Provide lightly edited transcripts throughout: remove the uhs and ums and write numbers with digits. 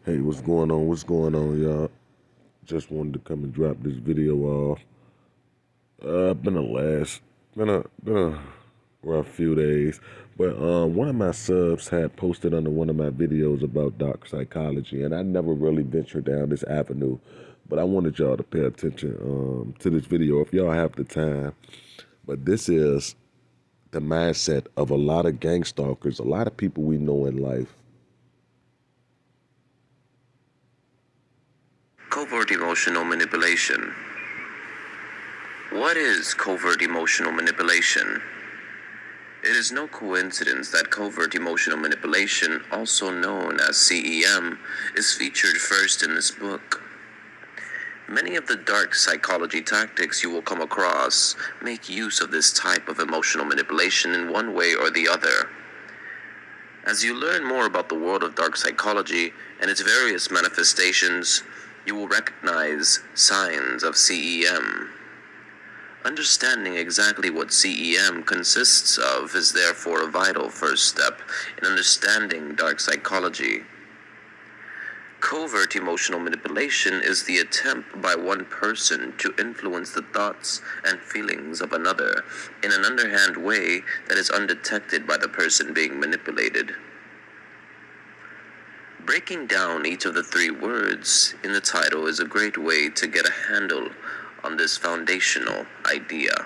Hey, what's going on? What's going on, y'all? Just wanted to come and drop this video off. Been a last, been a rough few days, but one of my subs had posted under one of my videos about dark psychology, and I never really ventured down this avenue, but I wanted y'all to pay attention to this video if y'all have the time. But this is the mindset of a lot of gang stalkers, a lot of people we know in life. Covert emotional manipulation. What is covert emotional manipulation? It is no coincidence that covert emotional manipulation, also known as CEM, is featured first in this book. Many of the dark psychology tactics you will come across make use of this type of emotional manipulation in one way or the other. As you learn more about the world of dark psychology and its various manifestations, you will recognize signs of CEM. Understanding exactly what CEM consists of is therefore a vital first step in understanding dark psychology. Covert emotional manipulation is the attempt by one person to influence the thoughts and feelings of another in an underhand way that is undetected by the person being manipulated. Breaking down each of the three words in the title is a great way to get a handle on this foundational idea.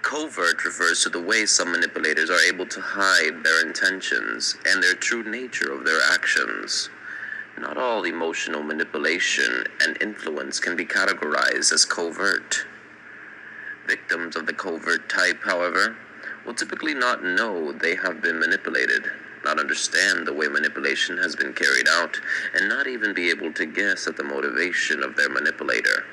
Covert refers to the way some manipulators are able to hide their intentions and their true nature of their actions. Not all emotional manipulation and influence can be categorized as covert. Victims of the covert type, however, will typically not know they have been manipulated, not understand the way manipulation has been carried out, and not even be able to guess at the motivation of their manipulator.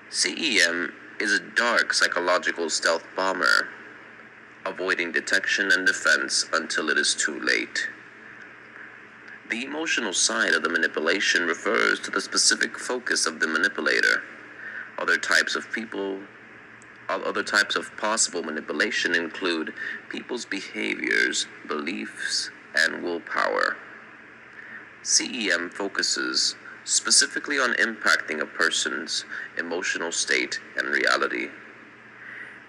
CEM is a dark psychological stealth bomber, avoiding detection and defense until it is too late. The emotional side of the manipulation refers to the specific focus of the manipulator. Other types of possible manipulation include people's behaviors, beliefs, and willpower. CEM focuses specifically on impacting a person's emotional state and reality.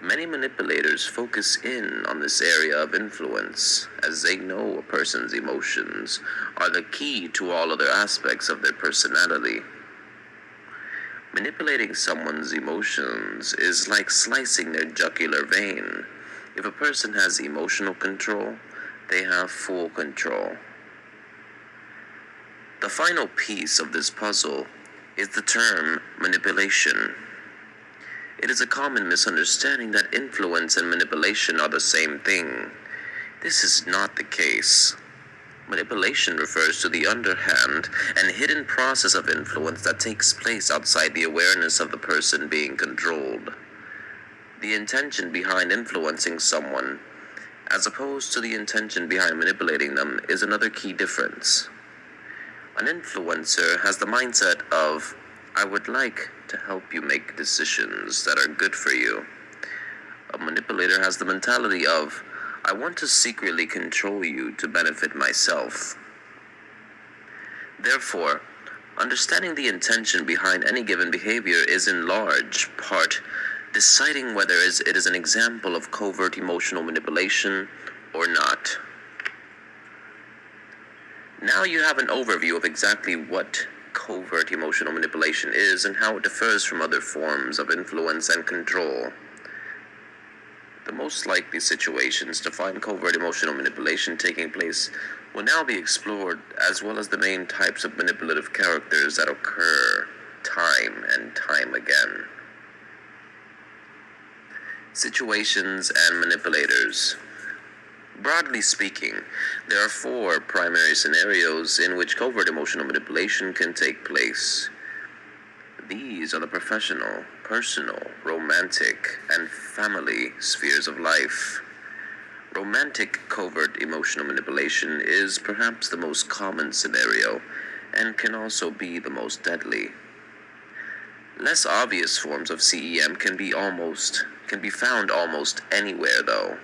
Many manipulators focus in on this area of influence, as they know a person's emotions are the key to all other aspects of their personality. Manipulating someone's emotions is like slicing their jugular vein. If a person has emotional control, they have full control. The final piece of this puzzle is the term manipulation. It is a common misunderstanding that influence and manipulation are the same thing. This is not the case. Manipulation refers to the underhand and hidden process of influence that takes place outside the awareness of the person being controlled. The intention behind influencing someone, as opposed to the intention behind manipulating them, is another key difference. An influencer has the mindset of, I would like to help you make decisions that are good for you. A manipulator has the mentality of, I want to secretly control you to benefit myself. Therefore, understanding the intention behind any given behavior is in large part deciding whether it is an example of covert emotional manipulation or not. Now you have an overview of exactly what covert emotional manipulation is and how it differs from other forms of influence and control. The most likely situations to find covert emotional manipulation taking place will now be explored, as well as the main types of manipulative characters that occur time and time again. Situations and manipulators. Broadly speaking, there are four primary scenarios in which covert emotional manipulation can take place. These are the professional, personal, romantic, and family spheres of life. Romantic covert emotional manipulation is perhaps the most common scenario and can also be the most deadly. Less obvious forms of CEM can be found almost anywhere though.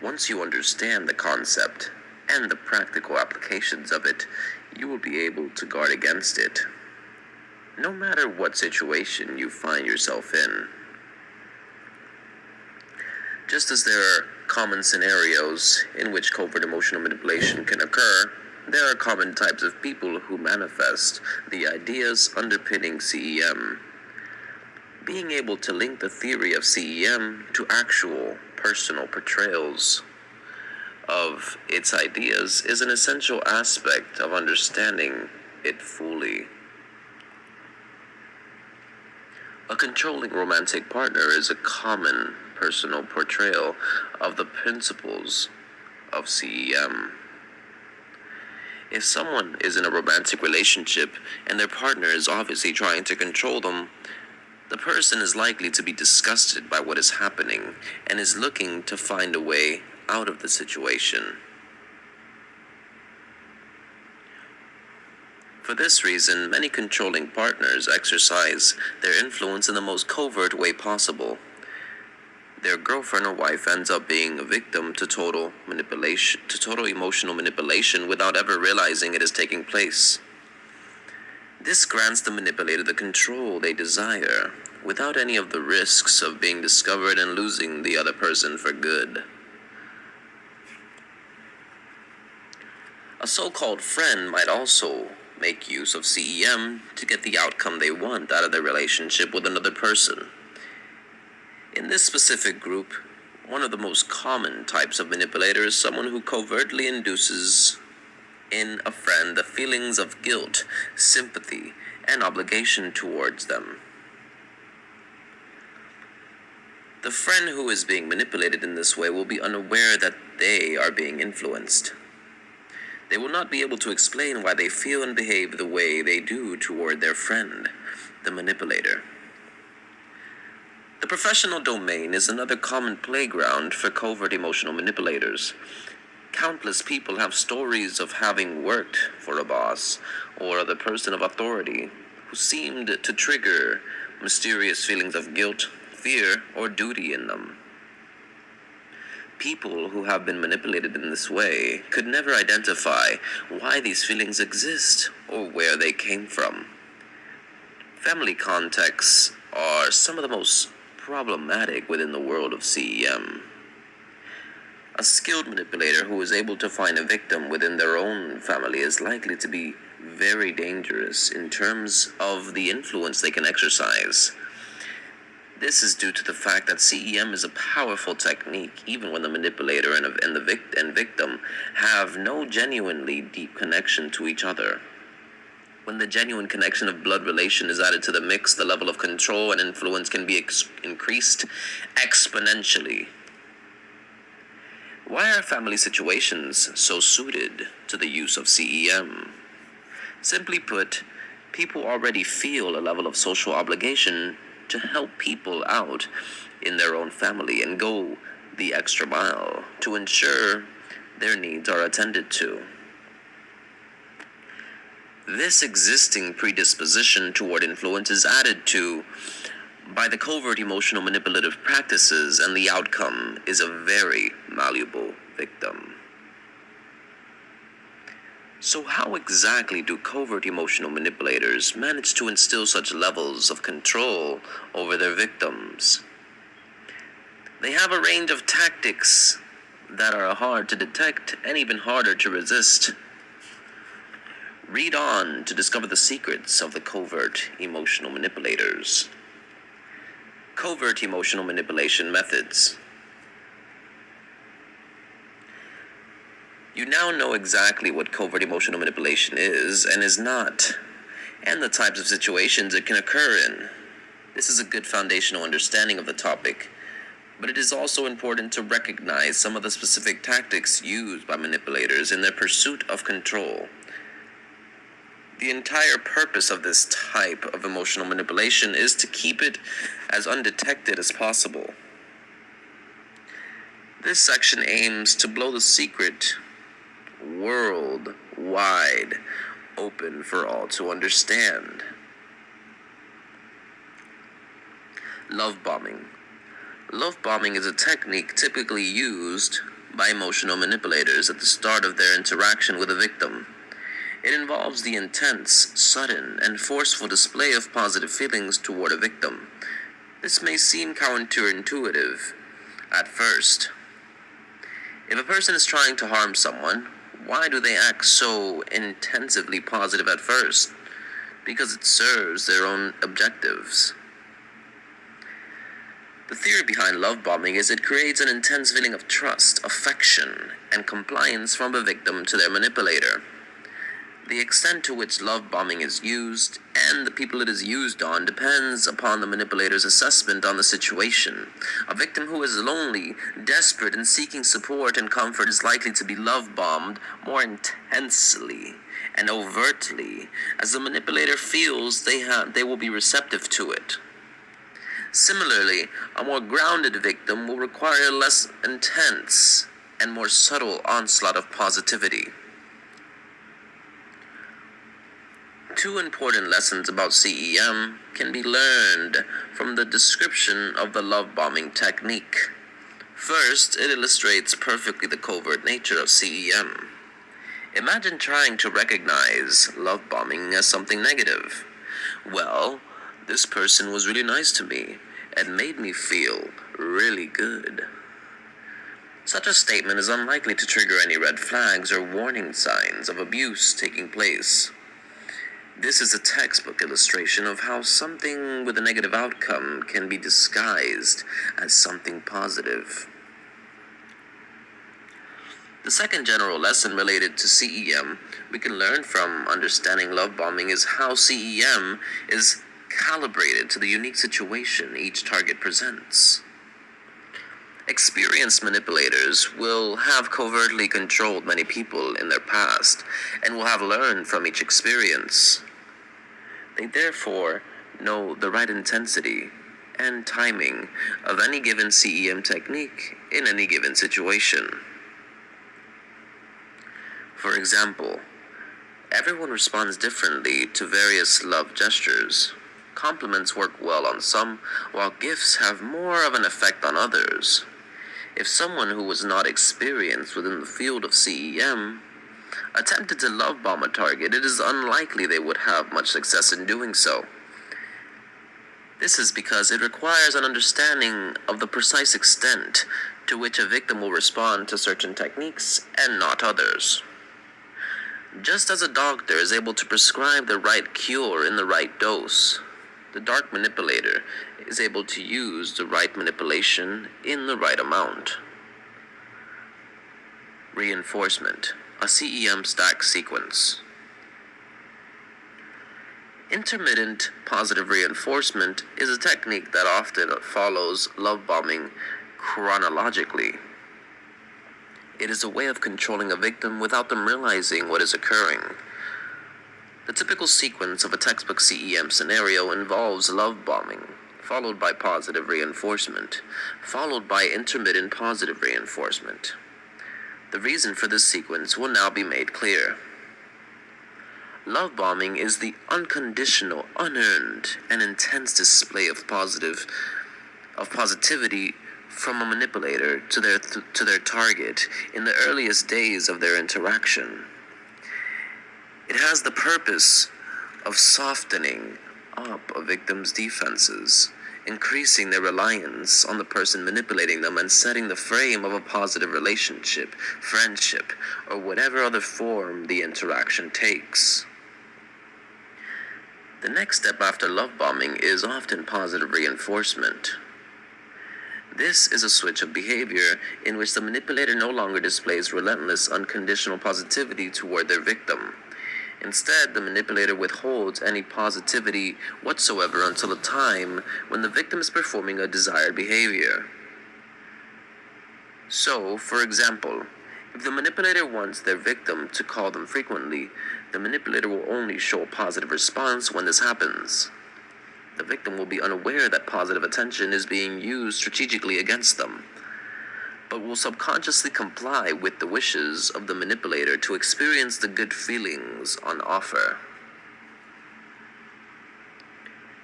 Once you understand the concept, and the practical applications of it, you will be able to guard against it, no matter what situation you find yourself in. Just as there are common scenarios in which covert emotional manipulation can occur, there are common types of people who manifest the ideas underpinning CEM. Being able to link the theory of CEM to actual personal portrayals of its ideas is an essential aspect of understanding it fully. A controlling romantic partner is a common personal portrayal of the principles of CEM. If someone is in a romantic relationship and their partner is obviously trying to control them, the person is likely to be disgusted by what is happening and is looking to find a way out of the situation. For this reason, many controlling partners exercise their influence in the most covert way possible. Their girlfriend or wife ends up being a victim to total emotional manipulation without ever realizing it is taking place. This grants the manipulator the control they desire, without any of the risks of being discovered and losing the other person for good. A so-called friend might also make use of CEM to get the outcome they want out of their relationship with another person. In this specific group, one of the most common types of manipulator is someone who covertly induces in a friend the feelings of guilt, sympathy, and obligation towards them. The friend who is being manipulated in this way will be unaware that they are being influenced. They will not be able to explain why they feel and behave the way they do toward their friend, the manipulator. The professional domain is another common playground for covert emotional manipulators. Countless people have stories of having worked for a boss or other person of authority who seemed to trigger mysterious feelings of guilt, fear, or duty in them. People who have been manipulated in this way could never identify why these feelings exist or where they came from. Family contexts are some of the most problematic within the world of CEM. A skilled manipulator who is able to find a victim within their own family is likely to be very dangerous in terms of the influence they can exercise. This is due to the fact that CEM is a powerful technique even when the manipulator and victim have no genuinely deep connection to each other. When the genuine connection of blood relation is added to the mix, the level of control and influence can be increased exponentially. Why are family situations so suited to the use of CEM? Simply put, people already feel a level of social obligation to help people out in their own family and go the extra mile to ensure their needs are attended to. This existing predisposition toward influence is added to by the covert emotional manipulative practices, and the outcome is a very malleable victim. So how exactly do covert emotional manipulators manage to instill such levels of control over their victims? They have a range of tactics that are hard to detect and even harder to resist. Read on to discover the secrets of the covert emotional manipulators. Covert emotional manipulation methods. You now know exactly what covert emotional manipulation is and is not, and the types of situations it can occur in. This is a good foundational understanding of the topic, but it is also important to recognize some of the specific tactics used by manipulators in their pursuit of control. The entire purpose of this type of emotional manipulation is to keep it as undetected as possible. This section aims to blow the secret worldwide open for all to understand. Love bombing. Love bombing is a technique typically used by emotional manipulators at the start of their interaction with a victim. It involves the intense, sudden, and forceful display of positive feelings toward a victim. This may seem counterintuitive at first. If a person is trying to harm someone, why do they act so intensively positive at first? Because it serves their own objectives. The theory behind love bombing is it creates an intense feeling of trust, affection, and compliance from the victim to their manipulator. The extent to which love bombing is used and the people it is used on depends upon the manipulator's assessment on the situation. A victim who is lonely, desperate, and seeking support and comfort is likely to be love bombed more intensely and overtly as the manipulator feels they will be receptive to it. Similarly, a more grounded victim will require a less intense and more subtle onslaught of positivity. Two important lessons about CEM can be learned from the description of the love bombing technique. First, it illustrates perfectly the covert nature of CEM. Imagine trying to recognize love bombing as something negative. Well, this person was really nice to me and made me feel really good. Such a statement is unlikely to trigger any red flags or warning signs of abuse taking place. This is a textbook illustration of how something with a negative outcome can be disguised as something positive. The second general lesson related to CEM we can learn from understanding love bombing is how CEM is calibrated to the unique situation each target presents. Experienced manipulators will have covertly controlled many people in their past and will have learned from each experience. They therefore know the right intensity and timing of any given CEM technique in any given situation. For example, everyone responds differently to various love gestures. Compliments work well on some, while gifts have more of an effect on others. If someone who was not experienced within the field of CEM attempted to love bomb a target, it is unlikely they would have much success in doing so. This is because it requires an understanding of the precise extent to which a victim will respond to certain techniques and not others. Just as a doctor is able to prescribe the right cure in the right dose, the dark manipulator is able to use the right manipulation in the right amount. Reinforcement, a CEM stack sequence. Intermittent positive reinforcement is a technique that often follows love bombing chronologically. It is a way of controlling a victim without them realizing what is occurring. The typical sequence of a textbook CEM scenario involves love bombing, followed by positive reinforcement, followed by intermittent positive reinforcement. The reason for this sequence will now be made clear. Love bombing is the unconditional, unearned, and intense display of positivity from a manipulator to their target in the earliest days of their interaction. It has the purpose of softening up a victim's defenses, increasing their reliance on the person manipulating them, and setting the frame of a positive relationship, friendship, or whatever other form the interaction takes. The next step after love bombing is often positive reinforcement. This is a switch of behavior in which the manipulator no longer displays relentless, unconditional positivity toward their victim. Instead, the manipulator withholds any positivity whatsoever until a time when the victim is performing a desired behavior. So, for example, if the manipulator wants their victim to call them frequently, the manipulator will only show a positive response when this happens. The victim will be unaware that positive attention is being used strategically against them, but will subconsciously comply with the wishes of the manipulator to experience the good feelings on offer.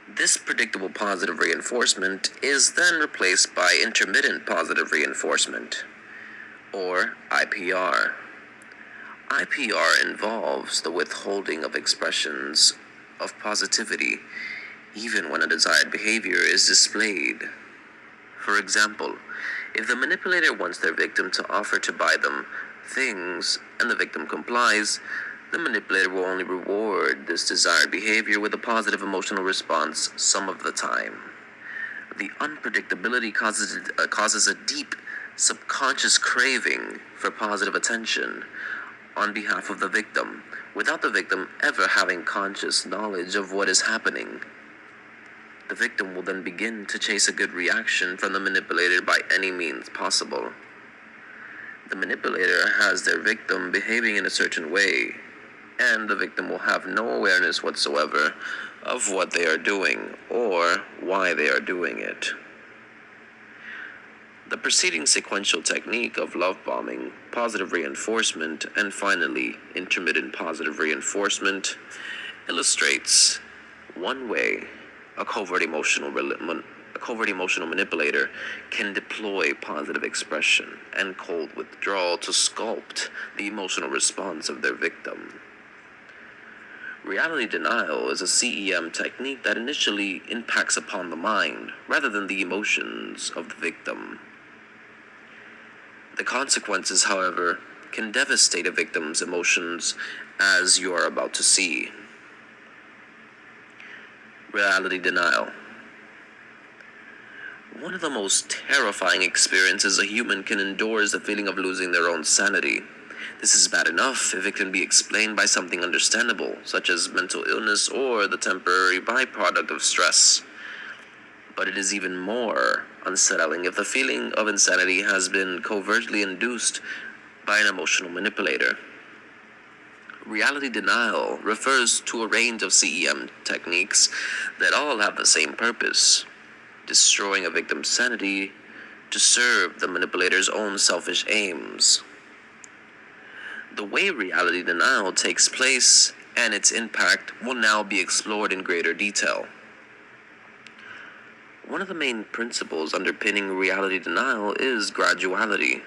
This predictable positive reinforcement is then replaced by intermittent positive reinforcement. or IPR. IPR involves the withholding of expressions of positivity even when a desired behavior is displayed. For example, if the manipulator wants their victim to offer to buy them things and the victim complies, the manipulator will only reward this desired behavior with a positive emotional response some of the time. The unpredictability causes a deep subconscious craving for positive attention on behalf of the victim, without the victim ever having conscious knowledge of what is happening. The victim will then begin to chase a good reaction from the manipulator by any means possible. The manipulator has their victim behaving in a certain way, and the victim will have no awareness whatsoever of what they are doing or why they are doing it. The preceding sequential technique of love bombing, positive reinforcement, and finally intermittent positive reinforcement illustrates one way a covert emotional manipulator can deploy positive expression and cold withdrawal to sculpt the emotional response of their victim. Reality denial is a CEM technique that initially impacts upon the mind rather than the emotions of the victim. The consequences, however, can devastate a victim's emotions, as you are about to see. Reality denial. One of the most terrifying experiences a human can endure is the feeling of losing their own sanity. This is bad enough if it can be explained by something understandable, such as mental illness or the temporary byproduct of stress. But it is even more unsettling if the feeling of insanity has been covertly induced by an emotional manipulator. Reality denial refers to a range of CEM techniques that all have the same purpose: destroying a victim's sanity to serve the manipulator's own selfish aims. The way reality denial takes place and its impact will now be explored in greater detail. One of the main principles underpinning reality denial is graduality.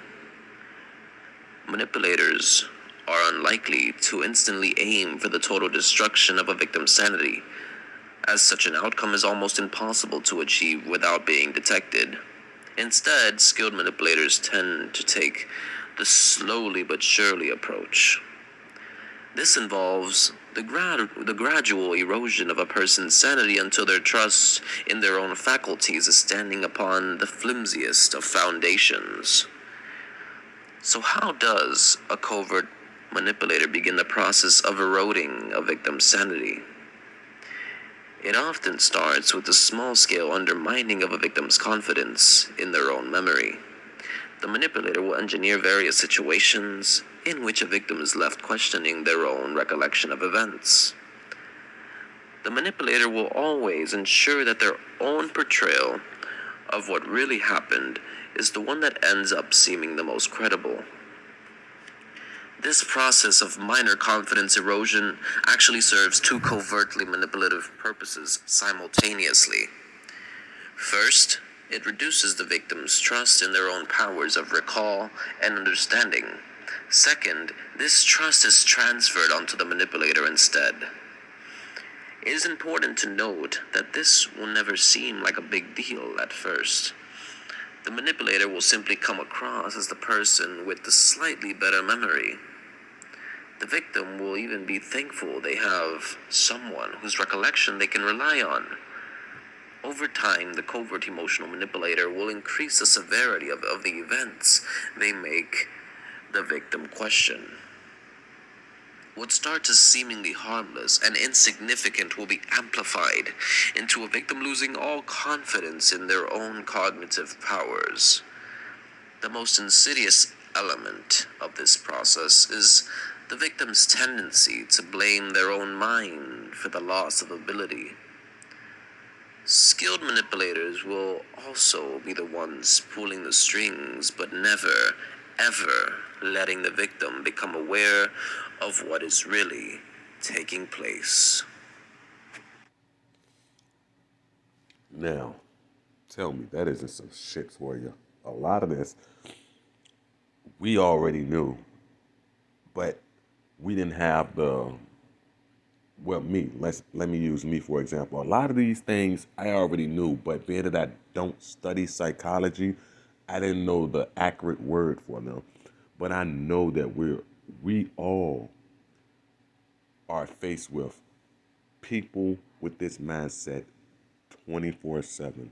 Manipulators are unlikely to instantly aim for the total destruction of a victim's sanity, as such an outcome is almost impossible to achieve without being detected. Instead, skilled manipulators tend to take the slowly but surely approach. This involves the gradual erosion of a person's sanity until their trust in their own faculties is standing upon the flimsiest of foundations. So how does a covert manipulator begin the process of eroding a victim's sanity? It often starts with the small-scale undermining of a victim's confidence in their own memory. The manipulator will engineer various situations in which a victim is left questioning their own recollection of events. The manipulator will always ensure that their own portrayal of what really happened is the one that ends up seeming the most credible. This process of minor confidence erosion actually serves two covertly manipulative purposes simultaneously. First, it reduces the victim's trust in their own powers of recall and understanding. Second, this trust is transferred onto the manipulator instead. It is important to note that this will never seem like a big deal at first. The manipulator will simply come across as the person with the slightly better memory. The victim will even be thankful they have someone whose recollection they can rely on. Over time, the covert emotional manipulator will increase the severity of the events they make the victim question. What starts as seemingly harmless and insignificant will be amplified into a victim losing all confidence in their own cognitive powers. The most insidious element of this process is the victim's tendency to blame their own mind for the loss of ability. Skilled manipulators will also be the ones pulling the strings, but never, ever letting the victim become aware of what is really taking place. Now, tell me, that isn't some shit for you. A lot of this, we already knew, but we didn't have the, well, let me use me for example. A lot of these things I already knew, but being that I don't study psychology, I didn't know the accurate word for them. But I know that we all are faced with people with this mindset 24/7.